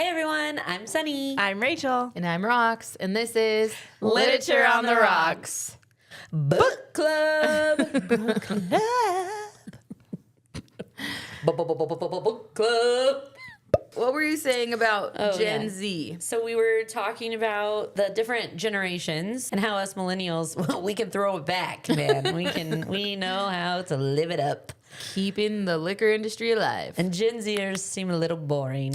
Hey everyone, I'm Sunny. I'm Rachel. And I'm Rox. And this is Literature on the Rocks. Book Club. Book Club. Book Club. What were you saying about Gen yeah. Z? So we were talking about the different generations and how us millennials, well, we can throw it back, man. We know how to live it up. Keeping the liquor industry alive. And Gen Zers seem a little boring.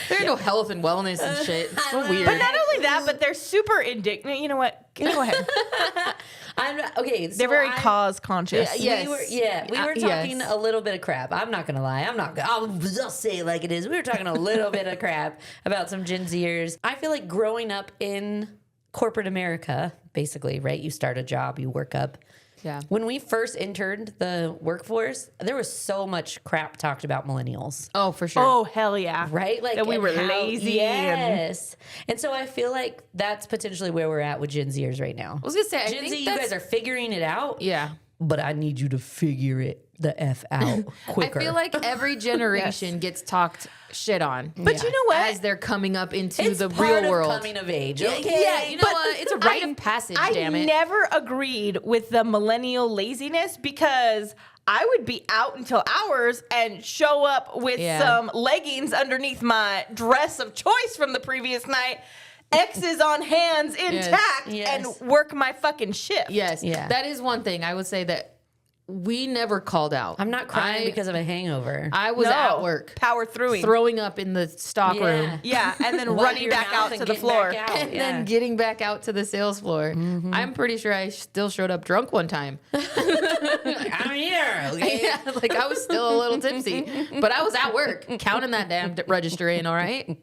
There's no health and wellness and shit. It's so weird. But not only that, but they're super indignant. You know what? Go ahead. Okay. So They're very cause conscious. Yes. We were talking yes. a little bit of crap. I'm not gonna lie. I'll say it like it is. We were talking a little bit of crap about some Gen Zers. I feel like growing up in corporate America, basically, right? You start a job, you work up. Yeah. When we first entered the workforce, there was so much crap talked about millennials. Oh, for sure. Oh, hell yeah. Right? Like that we and were how- lazy. Yes. And so I feel like that's potentially where we're at with Gen Zers right now. I was going to say, I Gen think Z, you that's- guys are figuring it out. Yeah. But I need you to figure it the F out quicker. I feel like every generation gets talked shit on. But you know what? As they're coming up into it's the part real of world. coming of age. Yeah, Okay. yeah, you know what? It's a rite of passage, damn I it. never agreed with the millennial laziness because I would be out until hours and show up with some leggings underneath my dress of choice from the previous night, X's on hands intact, and work my fucking shift. Yes. Yeah. That is one thing. I would say that we never called out. I'm not crying because of a hangover. I was at work. Power throughing. Throwing up in the stock room. Yeah, and then Wiping running your back mouth out and to the getting floor. back out. And then getting back out to the sales floor. Mm-hmm. I'm pretty sure I still showed up drunk one time. I'm here. Okay. Yeah, like I was still a little tipsy, but I was at work counting that damn register in, all right?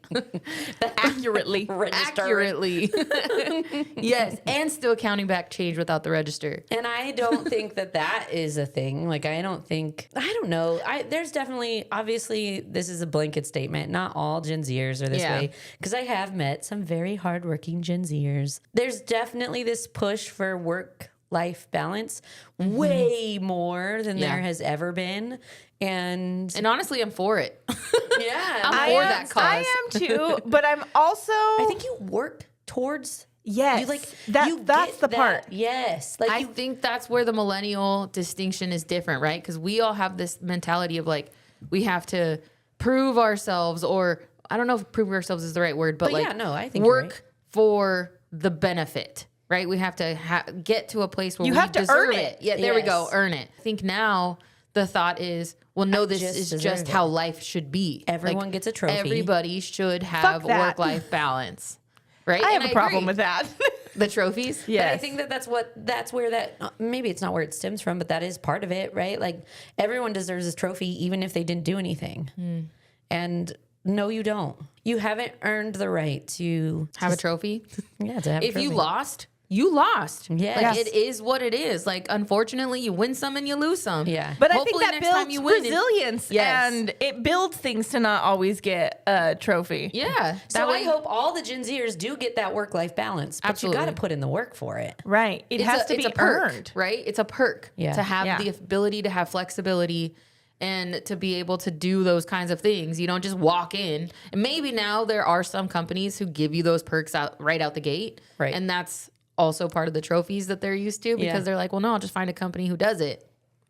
Accurately. Accurately. Yes, and still counting back change without the register. And I don't think that is a thing. Like, I don't know. There's definitely, obviously, this is a blanket statement. Not all Gen Zers are this way. Because I have met some very hardworking Gen Zers. There's definitely this push for work-life balance, way more than there has ever been. And honestly, I'm for it. yeah, I'm for that cause. I am too, but I'm also. I think you work towards. Yes, You that's get the that. part. Yes, like I think that's where the millennial distinction is different, right? Because we all have this mentality of like, we have to prove ourselves, or I don't know if prove ourselves is the right word, but like, yeah, no, I think you're work right. for the benefit, right? We have to get to a place where You we have to deserve earn it. it. Yeah, there we go, Yes. earn it. I think now the thought is, well, no, this just is deserve just it. how life should be. Everyone gets a trophy. Everybody should have that. work-life balance, right? I have And a problem agree. with that. The trophies. But I think that's where that maybe it's not where it stems from, but that is part of it, right? Like everyone deserves a trophy, even if they didn't do anything. And no, you don't. You haven't earned the right to Have a trophy. Yeah, to have. If a you trophy. lost, you lost. Yes. Like, it is what it is. Like, unfortunately, you win some and you lose some. Yeah. But Hopefully I think that next time builds you win, resilience, Yes. and it builds things to not always get a trophy. Yeah. So I hope all the Gen Zers do get that work-life balance, but Absolutely. you got to put in the work for it. Right. It has to it's be a perk, earned. right? It's a perk Yeah. to have Yeah. the ability to have flexibility and to be able to do those kinds of things. You don't just walk in. And maybe now there are some companies who give you those perks right out the gate. Right. And that's also part of the trophies that they're used to, because they're like, well, no, I'll just find a company who does it.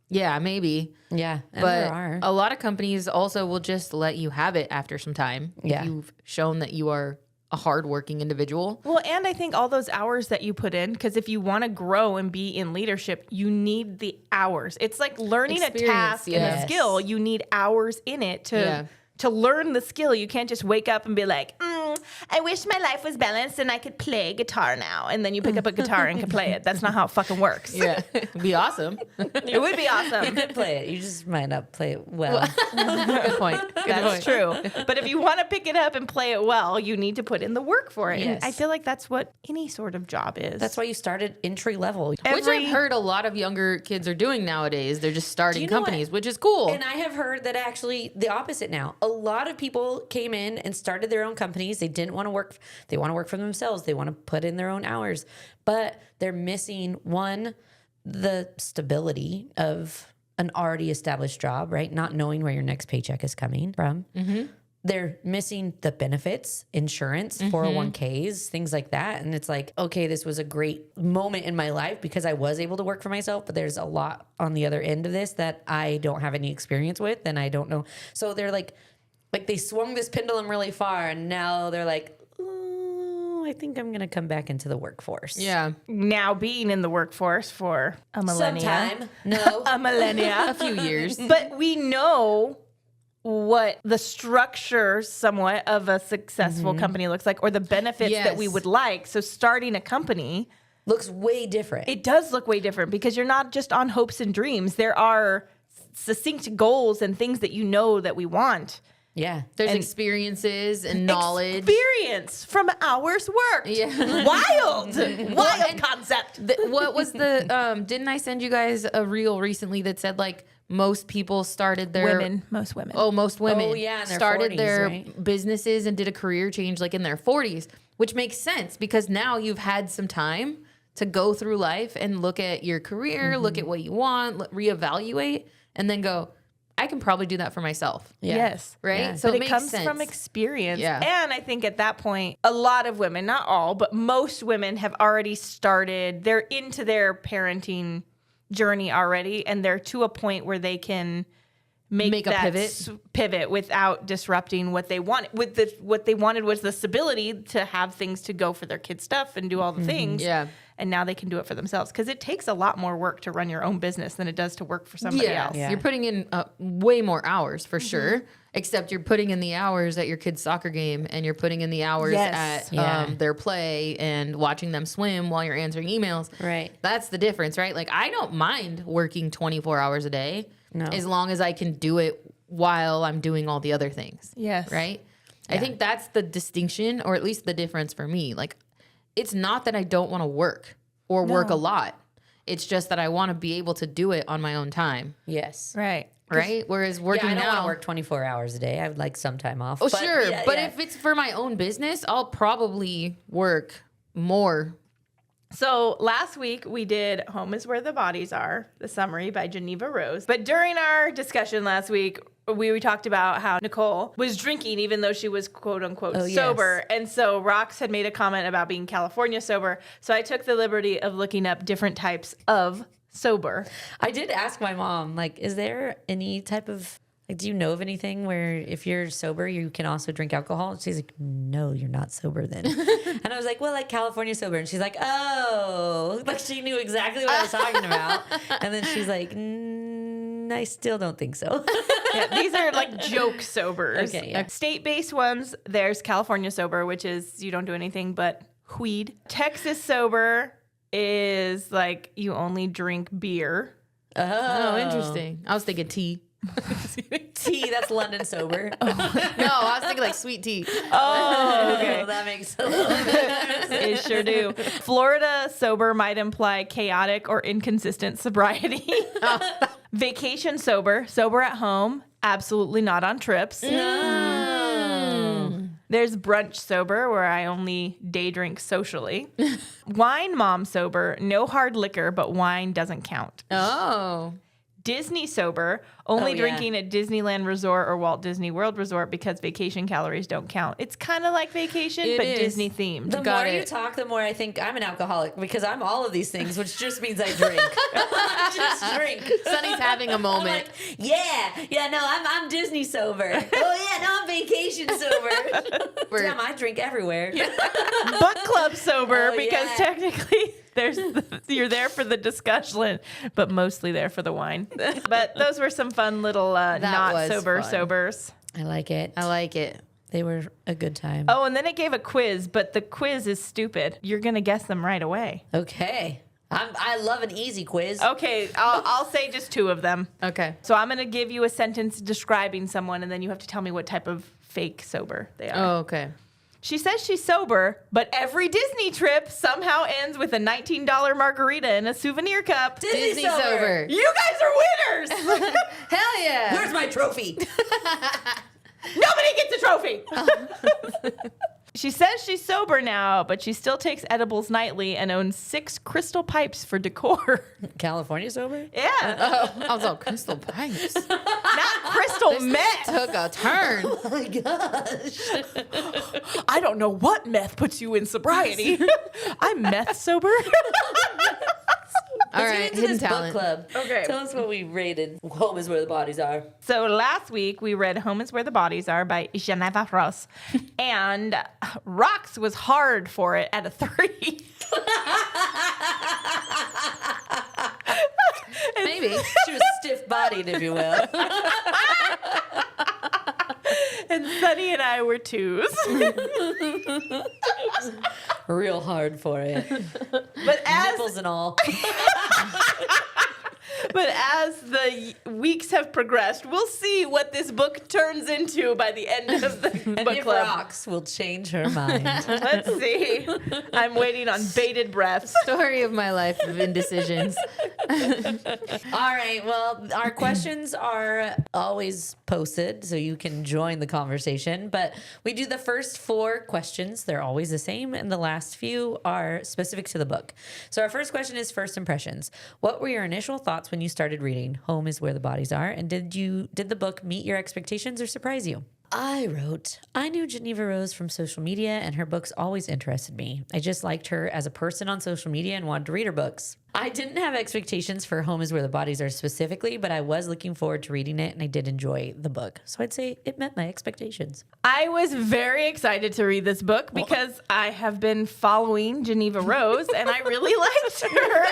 Yeah, maybe. Yeah, and But there are. a lot of companies also will just let you have it after some time. Yeah. If you've shown that you are a hardworking individual. Well, and I think all those hours that you put in, because if you want to grow and be in leadership, you need the hours. It's like learning a Experience, task and yes. a skill. You need hours in it Yeah. to learn the skill. You can't just wake up and be like, I wish my life was balanced and I could play guitar now. And then you pick up a guitar and can play it. That's not how it fucking works. Yeah. It'd be awesome. It would be You awesome. could play it. You just might not play it well. Good point. Good That's point. true. But if you want to pick it up and play it well, you need to put in the work for it. Yes. And I feel like that's what any sort of job is. That's why you started entry level. Which Every- I've heard a lot of younger kids are doing nowadays. They're just starting you know companies, which is cool. And I have heard that actually the opposite now. A lot of people came in and started their own companies. They didn't want to work. They want to work for themselves. They want to put in their own hours. But they're missing, one, the stability of an already established job, right? Not knowing where your next paycheck is coming from. they're missing the benefits, insurance, 401ks, things like that. And it's like, okay, this was a great moment in my life because I was able to work for myself, but there's a lot on the other end of this that I don't have any experience with and I don't know. So they're like they swung this pendulum really far and now they're like, oh, I think I'm going to come back into the workforce. Yeah. Now being in the workforce for a millennia. Sometime. No. A millennia. A few years. But we know what the structure somewhat of a successful company looks like or the benefits that we would like. So starting a company looks way different. It does look way different because you're not just on hopes and dreams. There are succinct goals and things that you know that we want. Yeah. There's experiences and knowledge. Experience from hours worked. Yeah. Wild concept. What was the, didn't I send you guys a reel recently that said like most people started their... Most women. Oh, most women. Oh, yeah, in their started 40s, their right? businesses and did a career change like in their 40s, which makes sense because now you've had some time to go through life and look at your career, look at what you want, reevaluate, and then go, I can probably do that for myself. Yeah. Yes. Right? Yeah. So But it it makes comes sense. from experience. Yeah. And I think at that point, a lot of women, not all, but most women have already started, they're into their parenting journey already, and they're to a point where they can make a that pivot. pivot without disrupting what they want. What they wanted was the stability to have things to go for their kids' stuff and do all the things. Yeah. And now they can do it for themselves because it takes a lot more work to run your own business than it does to work for somebody else. Yeah. You're putting in way more hours for sure, except you're putting in the hours at your kid's soccer game and you're putting in the hours Yes. at their play and watching them swim while you're answering emails. Right. That's the difference, right? Like I don't mind working 24 hours a day as long as I can do it while I'm doing all the other things. Yes. Right? I think that's the distinction or at least the difference for me. Like it's not that I don't want to work or work a lot. It's just that I want to be able to do it on my own time. Yes. Right. Right? Whereas working I don't want now, to work 24 hours a day. I would like some time off. oh but sure, yeah, but yeah. if it's for my own business, I'll probably work more. So last week we did Home is Where the Bodies Are, the summary by Jeneva Rose. But during our discussion last week, we talked about how Nicole was drinking even though she was quote unquote sober. Yes. And so Rox had made a comment about being California sober. So I took the liberty of looking up different types of sober. I did ask my mom, like, is there any type of, like, do you know of anything where if you're sober, you can also drink alcohol? She's like, no, you're not sober then. And I was like, well, like California sober. And she's like, oh, like she knew exactly what I was talking about. And then she's like, I still don't think so. Yeah, these are like joke sobers. Okay, yeah. State-based ones, there's California sober, which is you don't do anything but weed. Texas sober is like you only drink beer. Oh, interesting. I was thinking tea. Tea, that's London sober. No, I was thinking like sweet tea. Oh, okay. Oh, that makes a little bit of sense. It sure do. Florida sober might imply chaotic or inconsistent sobriety. Vacation sober, sober at home, absolutely not on trips. There's brunch sober, where I only day drink socially. Wine mom sober, no hard liquor, but wine doesn't count. Oh. Disney sober, only Oh, yeah. drinking at Disneyland Resort or Walt Disney World Resort because vacation calories don't count. It's kind of like vacation, It but is. Disney themed. The Got more you it. talk, the more I think I'm an alcoholic because I'm all of these things, which just means I drink. I just drink. Sunny's having a I'm moment. like, no, I'm Disney sober. Oh yeah, no, I'm vacation sober. Damn, I drink everywhere. Book club sober Oh, because yeah. technically you're there for the discussion, but mostly there for the wine. But those were some fun little not was sober fun. sobers. I like it. I like it. They were a good time. Oh, and then it gave a quiz, but the quiz is stupid. You're gonna guess them right away. Okay. I love an easy quiz. Okay, I'll say just two of them. Okay. So I'm gonna give you a sentence describing someone, and then you have to tell me what type of fake sober they are. Oh, okay. She says she's sober, but every Disney trip somehow ends with a $19 margarita in a souvenir cup. Disney sober. You guys are winners! Hell yeah. Where's my trophy? Nobody gets a trophy! She says she's sober now, but she still takes edibles nightly and owns 6 crystal pipes for decor. California sober? Yeah. I was all crystal pipes. Not crystal meth. Took a turn. Oh my gosh. I don't know what meth puts you in sobriety. I'm meth sober. All Let's right, get into hidden this talent. book club. Okay. Tell us what we rated. Home is where the bodies are. So last week we read Home is Where the Bodies Are by Jeneva Rose. And Rocks was hard for it at a 3. Maybe. She was stiff-bodied, if you will. And Sunny and I were 2s. Real hard for it. But Nipples and all. But as the weeks have progressed, we'll see what this book turns into by the end of the And book if club. Rocks will change her mind. Let's see. I'm waiting on bated breath. Story of my life of indecisions. All right. Well, our questions are always posted, so you can join the conversation. But we do the first 4 questions. They're always the same. And the last few are specific to the book. So our first question is first impressions. What were your initial thoughts when you started reading Home is Where the Bodies Are? And did the book meet your expectations or surprise you? I wrote, I knew Jeneva Rose from social media, and her books always interested me. I just liked her as a person on social media and wanted to read her books. I didn't have expectations for Home is Where the Bodies Are specifically, but I was looking forward to reading it, and I did enjoy the book. So I'd say it met my expectations. I was very excited to read this book because I have been following Jeneva Rose, and I really liked her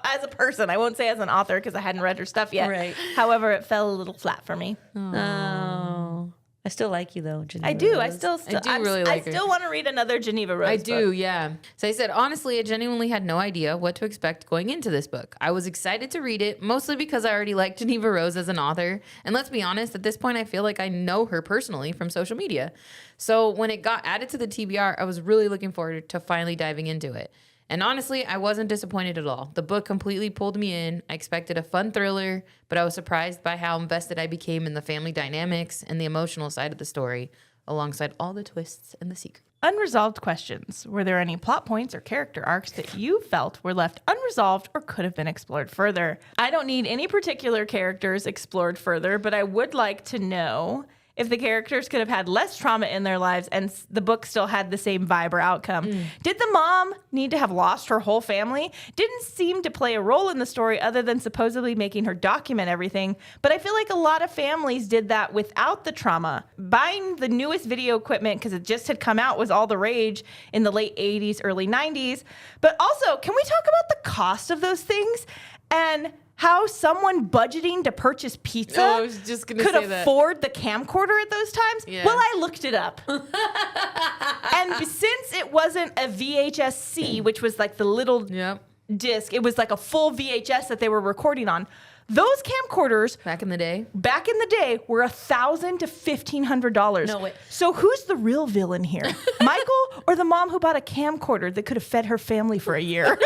as a person. I won't say as an author because I hadn't read her stuff yet. Right. However, it fell a little flat for me. Oh, I still like you though, Jeneva I do. I Rose. still really like her. I still want to read another Jeneva Rose. I do, book. yeah. So I said, honestly, I genuinely had no idea what to expect going into this book. I was excited to read it, mostly because I already liked Jeneva Rose as an author. And let's be honest, at this point, I feel like I know her personally from social media. So when it got added to the TBR, I was really looking forward to finally diving into it. And honestly, I wasn't disappointed at all. The book completely pulled me in. I expected a fun thriller, but I was surprised by how invested I became in the family dynamics and the emotional side of the story, alongside all the twists and the secrets. Unresolved questions. Were there any plot points or character arcs that you felt were left unresolved or could have been explored further? I don't need any particular characters explored further, but I would like to know if the characters could have had less trauma in their lives and the book still had the same vibe or outcome. Did the mom need to have lost her whole family? Didn't seem to play a role in the story other than supposedly making her document everything. But I feel like a lot of families did that without the trauma. Buying the newest video equipment because it just had come out was all the rage in the late 80s, early 90s. But also, can we talk about the cost of those things? And how someone budgeting to purchase pizza Oh, I was just gonna could say that. afford the camcorder at those times? Yeah. Well, I looked it up. And since it wasn't a VHS-C, which was like the little Yep. disc, it was like a full VHS that they were recording on. Those camcorders Back in the day. back in the day were $1,000 to $1,500. No way. So who's the real villain here? Michael or the mom who bought a camcorder that could have fed her family for a year?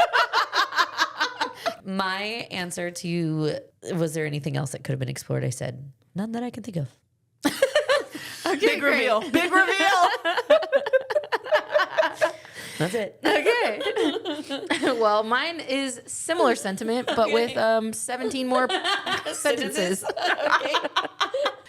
My answer to was there anything else that could have been explored? I said, none that I can think of. Big reveal. Big reveal. That's it. Okay. Well, mine is similar sentiment, but with 17 more sentences.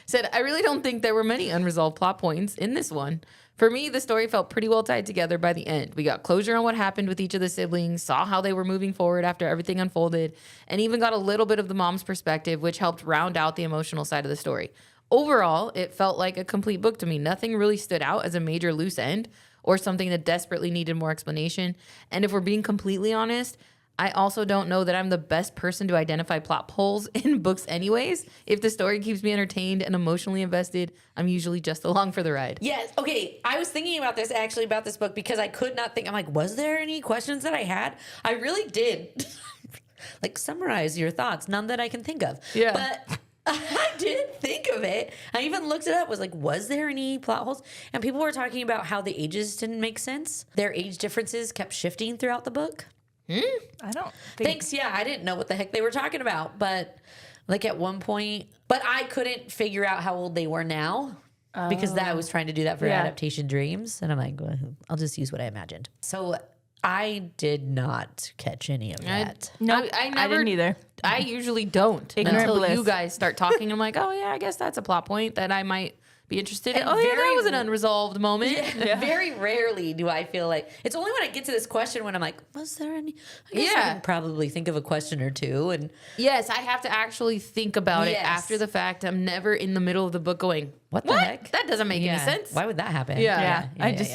Said, I really don't think there were many unresolved plot points in this one. For me, the story felt pretty well tied together by the end. We got closure on what happened with each of the siblings, saw how they were moving forward after everything unfolded, and even got a little bit of the mom's perspective, which helped round out the emotional side of the story. Overall, it felt like a complete book to me. Nothing really stood out as a major loose end or something that desperately needed more explanation. And if we're being completely honest, I also don't know that I'm the best person to identify plot holes in books anyways. If the story keeps me entertained and emotionally invested, I'm usually just along for the ride. Yes. Okay. I was thinking about this actually about this book because I could not think. I'm like, was there any questions that I had? I really did. Like summarize your thoughts. None that I can think of. Yeah. But I did think of it. I even looked it up. Was like, was there any plot holes? And people were talking about how the ages didn't make sense. Their age differences kept shifting throughout the book. I don't think. Thanks. Yeah, I didn't know what the heck they were talking about, but like at one point, but I couldn't figure out how old they were now. because that was trying to do that for Yeah. adaptation dreams. And I'm like, well, I'll just use what I imagined. So I did not catch any of that. No, I I didn't either. I usually don't Ignorant until bliss. you guys start talking. I'm like, oh yeah, I guess that's a plot point that I might be interested in. And Oh yeah, that very- was an unresolved moment. Very rarely do I feel like it's only when I get to this question when I'm like, was there any? I guess I Yeah. can probably think of a question or two. And Yes, I have to actually think about it Yes. after the fact. I'm never in the middle of the book going, what the heck? That doesn't make any sense. Why would that happen? Yeah.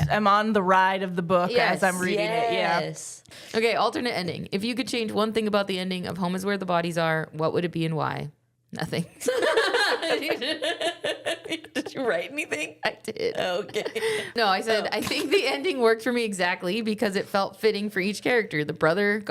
I'm on the ride of the book Yes. as I'm reading it. Yeah. Yes. Okay, alternate ending. If you could change one thing about the ending of Home is Where the Bodies Are, what would it be and why? Nothing. Did you write anything? I did. Okay. No, I said, I think the ending worked for me exactly because it felt fitting for each character. The brother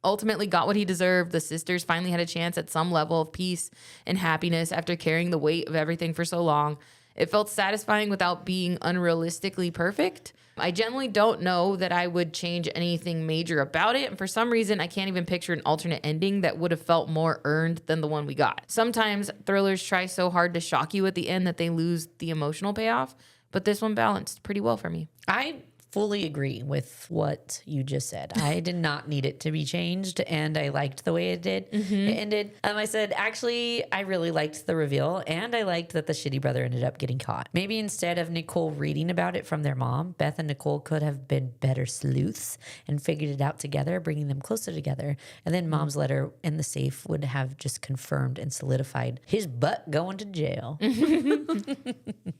ultimately got what he deserved. The sisters finally had a chance at some level of peace and happiness after carrying the weight of everything for so long. It felt satisfying without being unrealistically perfect. I generally don't know that I would change anything major about it. And for some reason, I can't even picture an alternate ending that would have felt more earned than the one we got. Sometimes thrillers try so hard to shock you at the end that they lose the emotional payoff, but this one balanced pretty well for me. I fully agree with what you just said. I did not need it to be changed, and I liked the way it did. It ended. I said, actually, I really liked the reveal, and I liked that the shitty brother ended up getting caught. Maybe instead of Nicole reading about it from their mom, Beth and Nicole could have been better sleuths and figured it out together, bringing them closer together. And then mom's letter in the safe would have just confirmed and solidified his butt going to jail.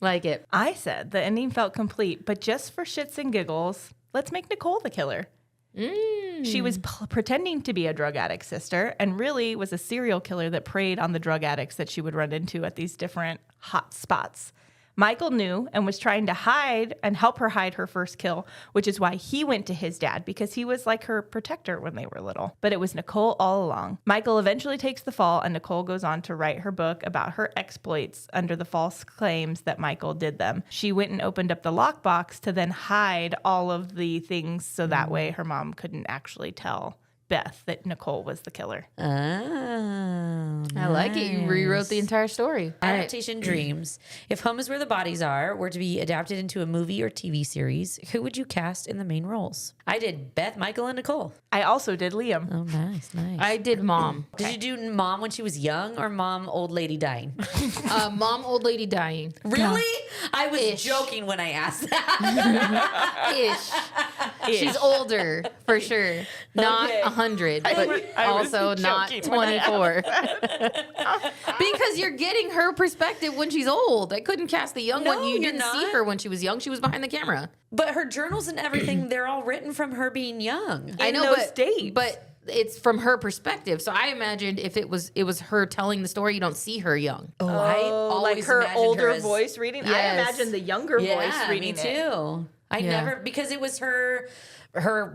Like it. I said the ending felt complete, but just for shits and giggles, let's make Nicole the killer. She was pretending to be a drug addict sister and really was a serial killer that preyed on the drug addicts that she would run into at these different hot spots. Michael knew and was trying to hide and help her hide her first kill, which is why he went to his dad, because he was like her protector when they were little. But it was Nicole all along. Michael eventually takes the fall, and Nicole goes on to write her book about her exploits under the false claims that Michael did them. She went and opened up the lockbox to then hide all of the things so that way her mom couldn't actually tell Beth that Nicole was the killer. Oh, I like it. You rewrote the entire story. All right. Adaptation dreams. If Home is Where the Bodies Are were to be adapted into a movie or TV series, who would you cast in the main roles? I did Beth, Michael, and Nicole. I also did Liam. Oh, nice. I did Mom. Did you do Mom when she was young or Mom, old lady dying? Mom, old lady dying. Really? I was Ish. joking when I asked that. Ish. She's older, for sure. Not Okay. 100, but I was also not joking when I 24. Because you're getting her perspective when she's old. I couldn't cast the young No, one. You you're didn't see not. her when she was young. She was behind the camera. But her journals and everything, they're all written from her being young. I In know, those dates. but it's from her perspective. So I imagined if it was her telling the story, you don't see her young. Oh, I like always her imagined older as- voice reading. I Yes. imagine the younger voice reading me it. too. I Yeah. never, because it was her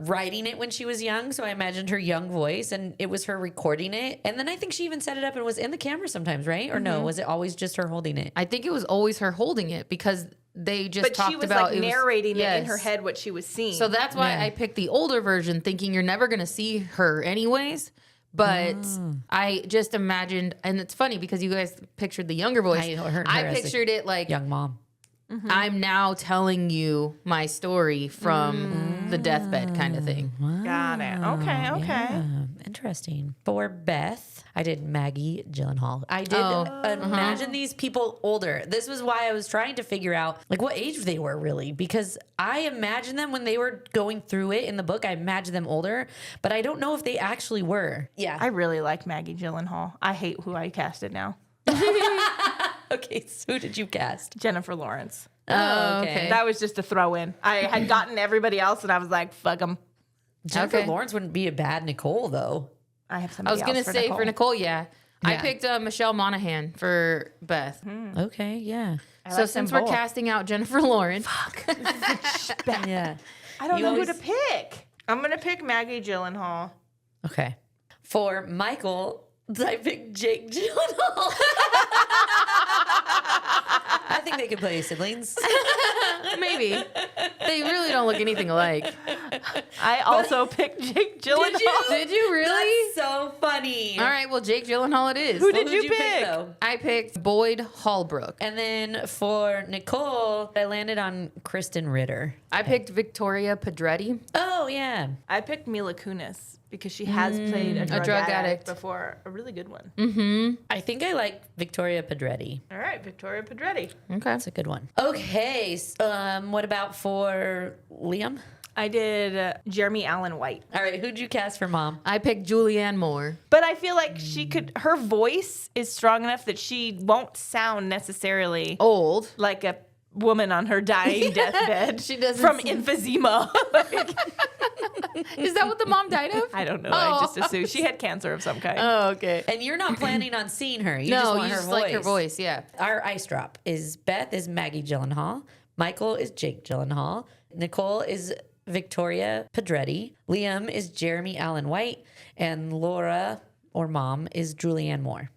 writing it when she was young, so I imagined her young voice, and it was her recording it, and then I think she even set it up and was in the camera sometimes, right? Or no, was it always just her holding it? I think it was always her holding it because they just But talked she was about like it was- narrating it in her Yes. head what she was seeing. So that's why Yeah. I picked the older version, thinking you're never going to see her anyways. But I just imagined, and it's funny because you guys pictured the younger voice. I heard I her as a pictured it like Young mom. I'm now telling you my story from the deathbed kind of thing. got it. Okay, okay. Yeah, interesting. For Beth, I did Maggie Gyllenhaal. I did imagine these people older. This was why I was trying to figure out like what age they were really, because I imagined them when they were going through it in the book. I imagined them older, but I don't know if they actually were. Yeah. I really like Maggie Gyllenhaal. I hate who I casted now. Okay, so who did you cast? Jennifer Lawrence. Oh, okay. That was just a throw in. I had gotten everybody else and I was like, fuck them. Jennifer Okay. Lawrence wouldn't be a bad Nicole though. I have I somebody was going to else say for Nicole, yeah. I Yeah. picked Michelle Monaghan for Beth. Okay, yeah. I So like them since we're both. casting out Jennifer Lawrence, Yeah. I don't You know who always- to pick. I'm going to pick Maggie Gyllenhaal. Okay. For Michael, I picked Jake Gyllenhaal. I think they could play siblings. Maybe. They really don't look anything alike. I also picked Jake Gyllenhaal. Did you really? That's so funny. All right, well, Jake Gyllenhaal it is. Who did you pick? though? I picked Boyd Holbrook. And then for Nicole, I landed on Kristen Ritter. I picked Victoria Pedretti. Oh, yeah. I picked Mila Kunis because she has played a drug addict before. A really good one. I think I like Victoria Pedretti. All right, Victoria Pedretti. Okay. That's a good one. Okay. What about for Liam? I did Jeremy Allen White. All right. Who'd you cast for mom? I picked Julianne Moore. But I feel like her voice is strong enough that she won't sound necessarily Old. like a woman on her dying deathbed. She doesn't from seem- emphysema. Is that what the mom died of? I don't know. I just assumed she had cancer of some kind. Oh, okay. And you're not planning on seeing her. You No, just want you her just voice. like her voice, yeah. Our ice drop is Beth is Maggie Gyllenhaal. Michael is Jake Gyllenhaal. Nicole is Victoria Pedretti. Liam is Jeremy Allen White. And Laura, or mom, is Julianne Moore.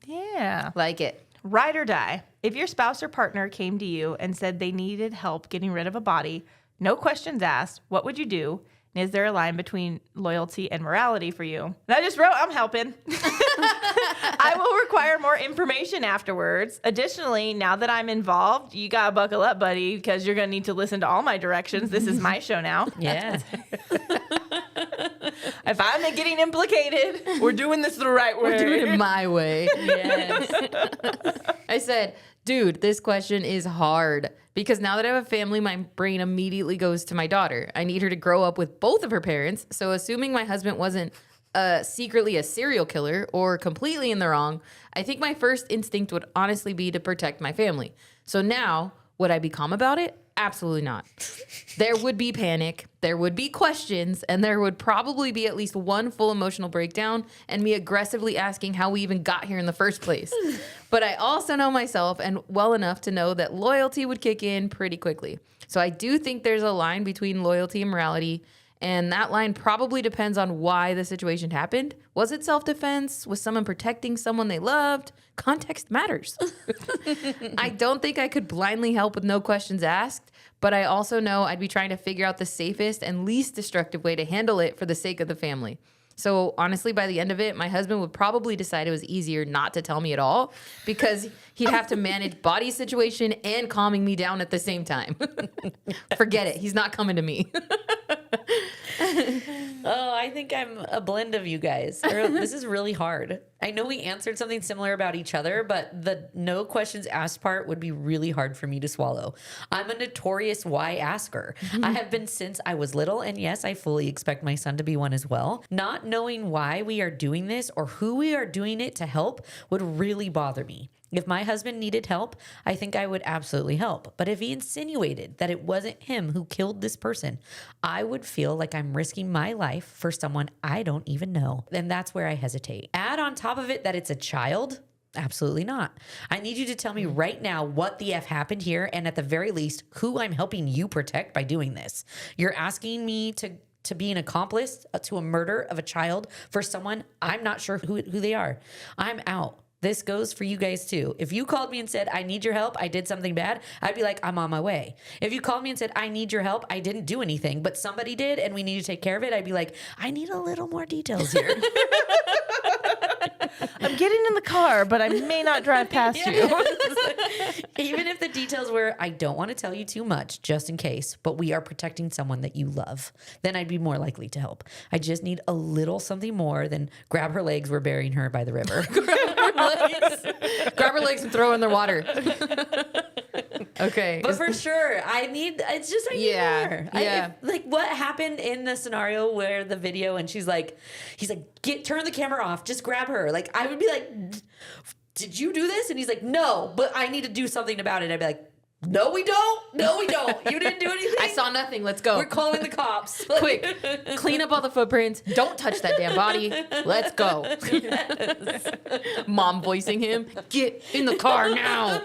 Yeah. Like it. Ride or die. If your spouse or partner came to you and said they needed help getting rid of a body, no questions asked, what would you do? And is there a line between loyalty and morality for you? And I just wrote, I'm helping. I will require more information afterwards. Additionally, now that I'm involved, you got to buckle up, buddy, because you're going to need to listen to all my directions. This is my show now. Yeah. If I'm getting implicated, we're doing this the right way. We're doing it my way. Yes. I said, dude, this question is hard because now that I have a family, my brain immediately goes to my daughter. I need her to grow up with both of her parents. So assuming my husband wasn't secretly a serial killer or completely in the wrong, I think my first instinct would honestly be to protect my family. So now, would I be calm about it? Absolutely not. There would be panic, there would be questions, and there would probably be at least one full emotional breakdown and me aggressively asking how we even got here in the first place. But I also know myself and well enough to know that loyalty would kick in pretty quickly. So I do think there's a line between loyalty and morality, and that line probably depends on why the situation happened. Was it self-defense? Was someone protecting someone they loved? Context matters. I don't think I could blindly help with no questions asked, but I also know I'd be trying to figure out the safest and least destructive way to handle it for the sake of the family. So honestly, by the end of it, my husband would probably decide it was easier not to tell me at all because he'd have to manage body situation and calming me down at the same time. Forget it. He's not coming to me. Oh, I think I'm a blend of you guys. This is really hard. I know we answered something similar about each other, but the no questions asked part would be really hard for me to swallow. I'm a notorious why asker. I have been since I was little, and yes, I fully expect my son to be one as well. Not knowing why we are doing this or who we are doing it to help would really bother me. If my husband needed help, I think I would absolutely help. But if he insinuated that it wasn't him who killed this person, I would feel like I'm risking my life for someone I don't even know. And that's where I hesitate. Add on top of it that it's a child. Absolutely not. I need you to tell me right now what the F happened here, and at the very least, who I'm helping you protect by doing this. You're asking me to be an accomplice to a murder of a child for someone I'm not sure who they are. I'm out. This goes for you guys too. If you called me and said, I need your help, I did something bad, I'd be like, I'm on my way. If you called me and said, I need your help, I didn't do anything, but somebody did and we need to take care of it, I'd be like, I need a little more details here. I'm getting in the car, but I may not drive past you. Even if the details were, I don't want to tell you too much, just in case, but we are protecting someone that you love, then I'd be more likely to help. I just need a little something more than grab her legs, we're burying her by the river. Grab her legs and throw her in the water. Okay. But for sure, I need more. Yeah. Like what happened in the scenario where the video and he's like, turn the camera off, just grab her. Like I would be like, did you do this? And he's like, no, but I need to do something about it. I'd be like, no, we don't. No, we don't. You didn't do anything. I saw nothing. Let's go. We're calling the cops. Quick, clean up all the footprints. Don't touch that damn body. Let's go. Yes. Mom voicing him. Get in the car now.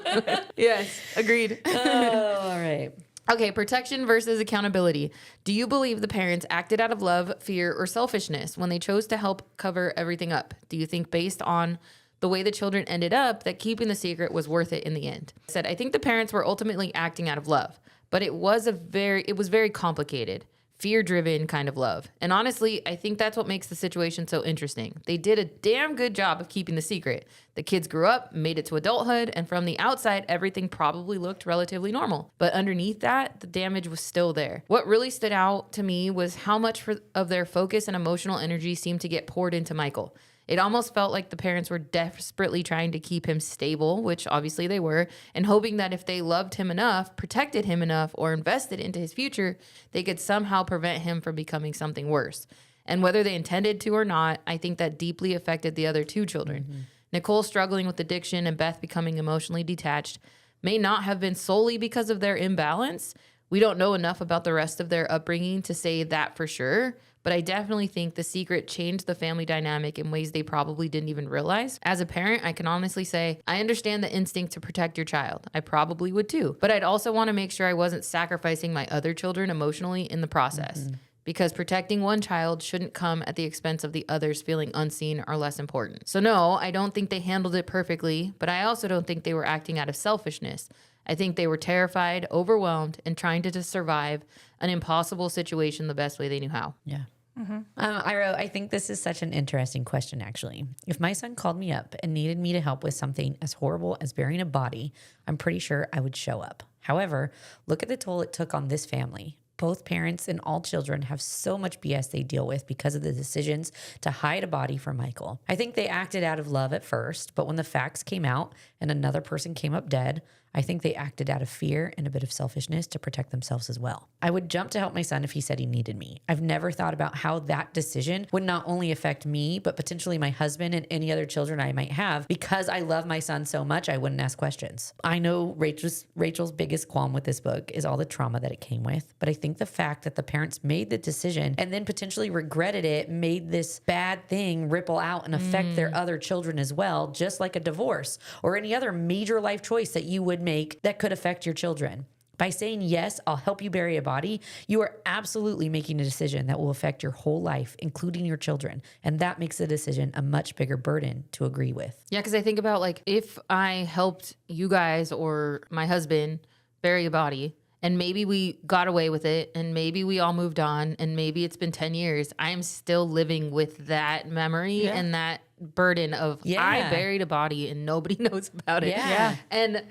Yes, agreed. Oh, all right. Okay, protection versus accountability. Do you believe the parents acted out of love, fear, or selfishness when they chose to help cover everything up? Do you think based on the way the children ended up that keeping the secret was worth it in the end. I said, I think the parents were ultimately acting out of love, but it was very complicated, fear-driven kind of love. And honestly, I think that's what makes the situation so interesting. They did a damn good job of keeping the secret. The kids grew up, made it to adulthood, and from the outside, everything probably looked relatively normal. But underneath that, the damage was still there. What really stood out to me was how much of their focus and emotional energy seemed to get poured into Michael. It almost felt like the parents were desperately trying to keep him stable, which obviously they were, and hoping that if they loved him enough, protected him enough, or invested into his future, they could somehow prevent him from becoming something worse. And whether they intended to or not, I think that deeply affected the other two children. Mm-hmm. Nicole struggling with addiction and Beth becoming emotionally detached may not have been solely because of their imbalance. We don't know enough about the rest of their upbringing to say that for sure. But I definitely think the secret changed the family dynamic in ways they probably didn't even realize. As a parent, I can honestly say, I understand the instinct to protect your child. I probably would too. But I'd also want to make sure I wasn't sacrificing my other children emotionally in the process. Mm-hmm. Because protecting one child shouldn't come at the expense of the others feeling unseen or less important. So no, I don't think they handled it perfectly, but I also don't think they were acting out of selfishness. I think they were terrified, overwhelmed, and trying to just survive an impossible situation the best way they knew how. Yeah. Mm-hmm. I wrote, I think this is such an interesting question, actually. If my son called me up and needed me to help with something as horrible as burying a body, I'm pretty sure I would show up. However, look at the toll it took on this family. Both parents and all children have so much BS they deal with because of the decisions to hide a body from Michael. I think they acted out of love at first, but when the facts came out and another person came up dead, I think they acted out of fear and a bit of selfishness to protect themselves as well. I would jump to help my son if he said he needed me. I've never thought about how that decision would not only affect me, but potentially my husband and any other children I might have. Because I love my son so much, I wouldn't ask questions. I know Rachel's biggest qualm with this book is all the trauma that it came with, but I think the fact that the parents made the decision and then potentially regretted it made this bad thing ripple out and affect their other children as well, just like a divorce or any other major life choice that you would make that could affect your children. By saying, yes, I'll help you bury a body, you are absolutely making a decision that will affect your whole life, including your children. And that makes the decision a much bigger burden to agree with. Yeah, because I think about like if I helped you guys or my husband bury a body, and maybe we got away with it, and maybe we all moved on, and maybe it's been 10 years, I'm still living with that memory and that burden of I buried a body and nobody knows about it. Yeah. And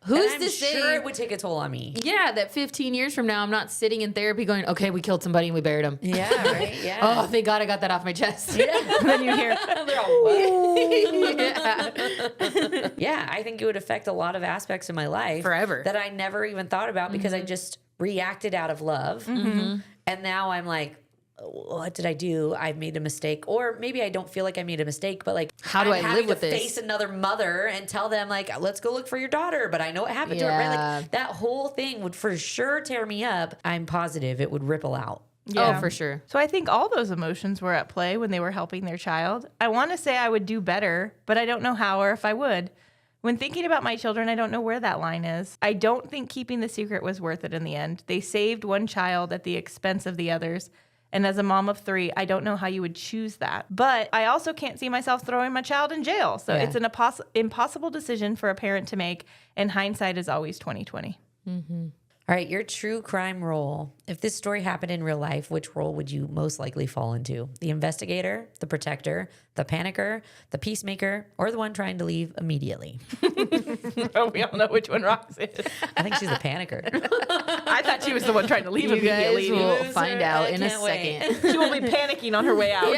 who's and to say? Sure, it would take a toll on me. Yeah, that 15 years from now, I'm not sitting in therapy going, okay, we killed somebody and we buried him. Yeah, right? Yeah. Oh, thank God I got that off my chest. Yeah. And then you hear, yeah, I think it would affect a lot of aspects of my life Forever. that I never even thought about because I just reacted out of love. Mm-hmm. And now I'm like, what did I do? I've made a mistake. Or maybe I don't feel like I made a mistake, but like, how do I live with this? Face another mother and tell them like, let's go look for your daughter. But I know what happened to her. Right? Like that whole thing would for sure tear me up. I'm positive it would ripple out. Yeah. Oh, for sure. So I think all those emotions were at play when they were helping their child. I want to say I would do better, but I don't know how or if I would. When thinking about my children, I don't know where that line is. I don't think keeping the secret was worth it in the end. They saved one child at the expense of the others. And as a mom of 3, I don't know how you would choose that. But I also can't see myself throwing my child in jail. So it's an impossible decision for a parent to make. And hindsight is always 20/20. Mm-hmm. All right, your true crime role. If this story happened in real life, which role would you most likely fall into? The investigator, the protector, the panicker, the peacemaker, or the one trying to leave immediately? We all know which one Rox is. I think she's the panicker. I thought she was the one trying to leave immediately. You guys will find out in a second. She will be panicking on her way out.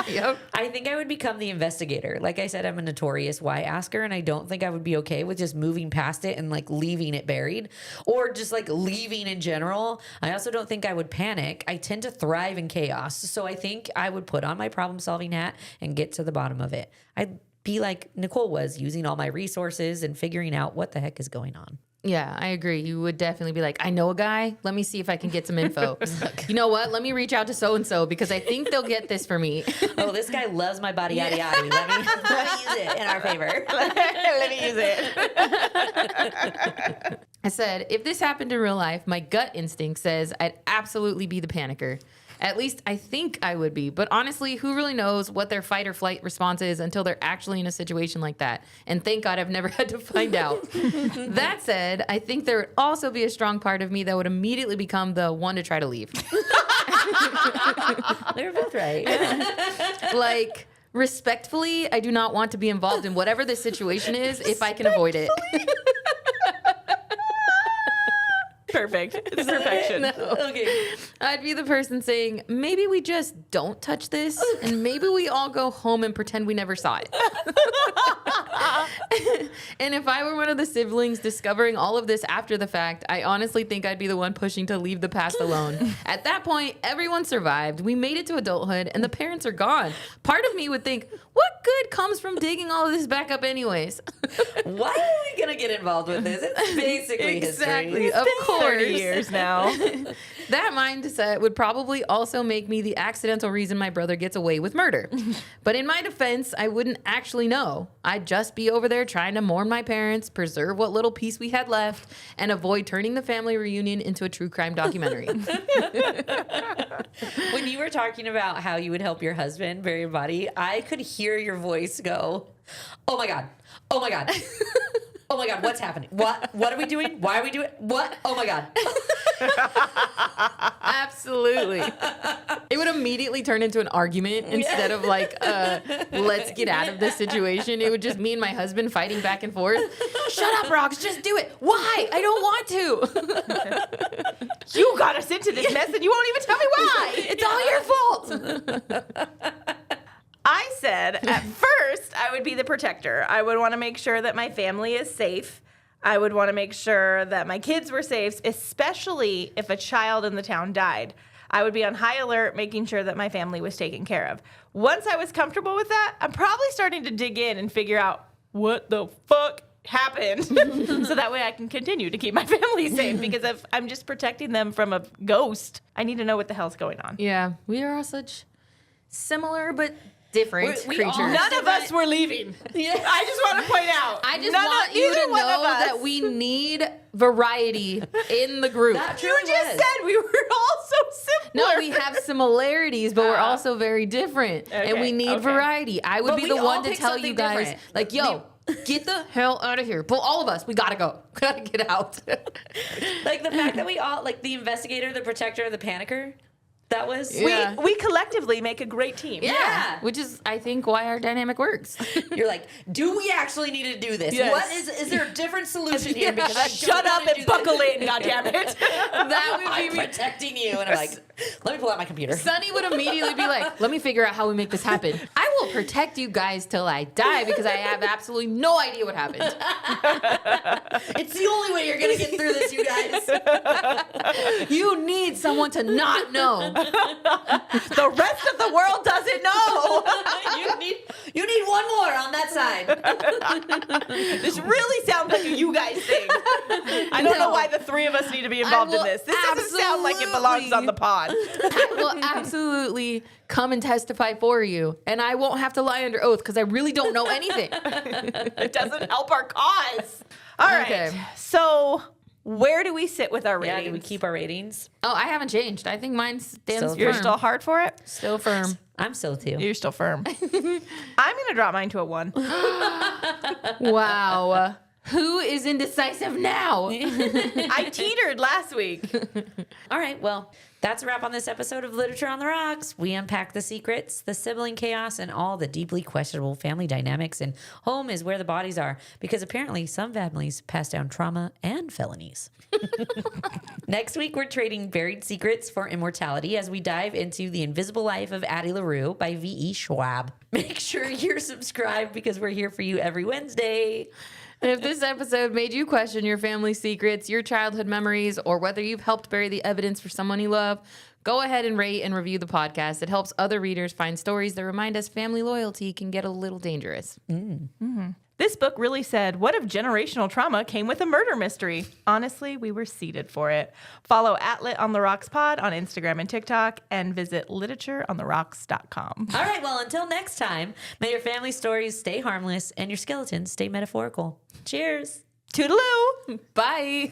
Yep. I think I would become the investigator. Like I said, I'm a notorious why asker, and I don't think I would be okay with just moving past it and like leaving it buried or just like leaving in general. I also don't think I would panic. I tend to thrive in chaos. So I think I would put on my problem solving hat and get to the bottom of it. I'd be like Nicole was, using all my resources and figuring out what the heck is going on. Yeah, I agree. You would definitely be like, I know a guy. Let me see if I can get some info. You know what? Let me reach out to so-and-so because I think they'll get this for me. Oh, this guy loves my body yada yada. Let me use it in our favor. Let me use it. I said, if this happened in real life, my gut instinct says I'd absolutely be the panicker. At least I think I would be. But honestly, who really knows what their fight or flight response is until they're actually in a situation like that? And thank God I've never had to find out. That said, I think there would also be a strong part of me that would immediately become the one to try to leave. They're both right. Like, respectfully, I do not want to be involved in whatever the situation is if I can avoid it. Perfect. It's perfection. No. Okay. I'd be the person saying, maybe we just don't touch this, and maybe we all go home and pretend we never saw it. And if I were one of the siblings discovering all of this after the fact, I honestly think I'd be the one pushing to leave the past alone. At that point, everyone survived. We made it to adulthood, and the parents are gone. Part of me would think, what good comes from digging all of this back up anyways? Why are we going to get involved with this? It's basically Exactly. history. Of course. 30 years now. That mindset would probably also make me the accidental reason my brother gets away with murder. But in my defense, I wouldn't actually know. I'd just be over there trying to mourn my parents, preserve what little peace we had left, and avoid turning the family reunion into a true crime documentary. When you were talking about how you would help your husband bury your body, I could hear your voice go, oh my God, oh my God. Oh my God, what's happening? What are we doing? Why are we doing what? Oh my God. Absolutely. It would immediately turn into an argument instead of like, let's get out of this situation. It would just me and my husband fighting back and forth. Shut up, Rox. Just do it. Why? I don't want to. You got us into this mess and you won't even tell me why. It's all your fault. I said at first I would be the protector. I would want to make sure that my family is safe. I would want to make sure that my kids were safe, especially if a child in the town died. I would be on high alert, making sure that my family was taken care of. Once I was comfortable with that, I'm probably starting to dig in and figure out what the fuck happened so that way I can continue to keep my family safe, because if I'm just protecting them from a ghost, I need to know what the hell's going on. Yeah, we are all such similar but different We all- creatures. None of us were leaving. Yeah. I just want to point out. I just want you to know that we need variety in the group. That You truly just was. said we were all so similar. No, we have similarities, but we're also very different. And we need variety. I would But be we the all one to pick tell you something guys, different. like, yo, get the hell out of here. But all of us, we gotta go. We gotta get out. Like the fact that we all, like the investigator, the protector, the panicker, that was, Yeah. We collectively make a great team. Yeah. Which is, I think, why our dynamic works. you're like, do we actually need to do this? Yes. What is there a different solution here? Because I Shut up and buckle in, goddammit. That would I'm be me. protecting you. And I'm like, let me pull out my computer. Sonny would immediately be like, let me figure out how we make this happen. I will protect you guys till I die because I have absolutely no idea what happened. It's the only way you're going to get through this, you guys. You need someone to not know. The rest of the world doesn't know. you need one more on that side. This really sounds like a you guys thing. I don't know why the three of us need to be involved in will this. This doesn't sound like it belongs on the pod. I will absolutely come and testify for you. And I won't have to lie under oath because I really don't know anything. It doesn't help our cause. All right. Okay. So where do we sit with our Yeah, ratings? do we keep our ratings? Oh, I haven't changed. I think mine stands Still firm. You're still hard for it? Still firm. I'm still too. You're still firm. I'm going to drop mine to a 1. Wow. Who is indecisive now? I teetered last week. All right, well, that's a wrap on this episode of Literature on the Rocks. We unpack the secrets, the sibling chaos, and all the deeply questionable family dynamics. And home is where the bodies are, because apparently some families pass down trauma and felonies. Next week, we're trading buried secrets for immortality as we dive into The Invisible Life of Addie LaRue by V.E. Schwab. Make sure you're subscribed because we're here for you every Wednesday. And if this episode made you question your family secrets, your childhood memories, or whether you've helped bury the evidence for someone you love, go ahead and rate and review the podcast. It helps other readers find stories that remind us family loyalty can get a little dangerous. This book really said, what if generational trauma came with a murder mystery? Honestly, we were seated for it. Follow @Lit on the Rocks Pod on Instagram and TikTok, and visit literatureontherocks.com. All right, well, until next time, may your family stories stay harmless and your skeletons stay metaphorical. Cheers. Toodaloo! Bye.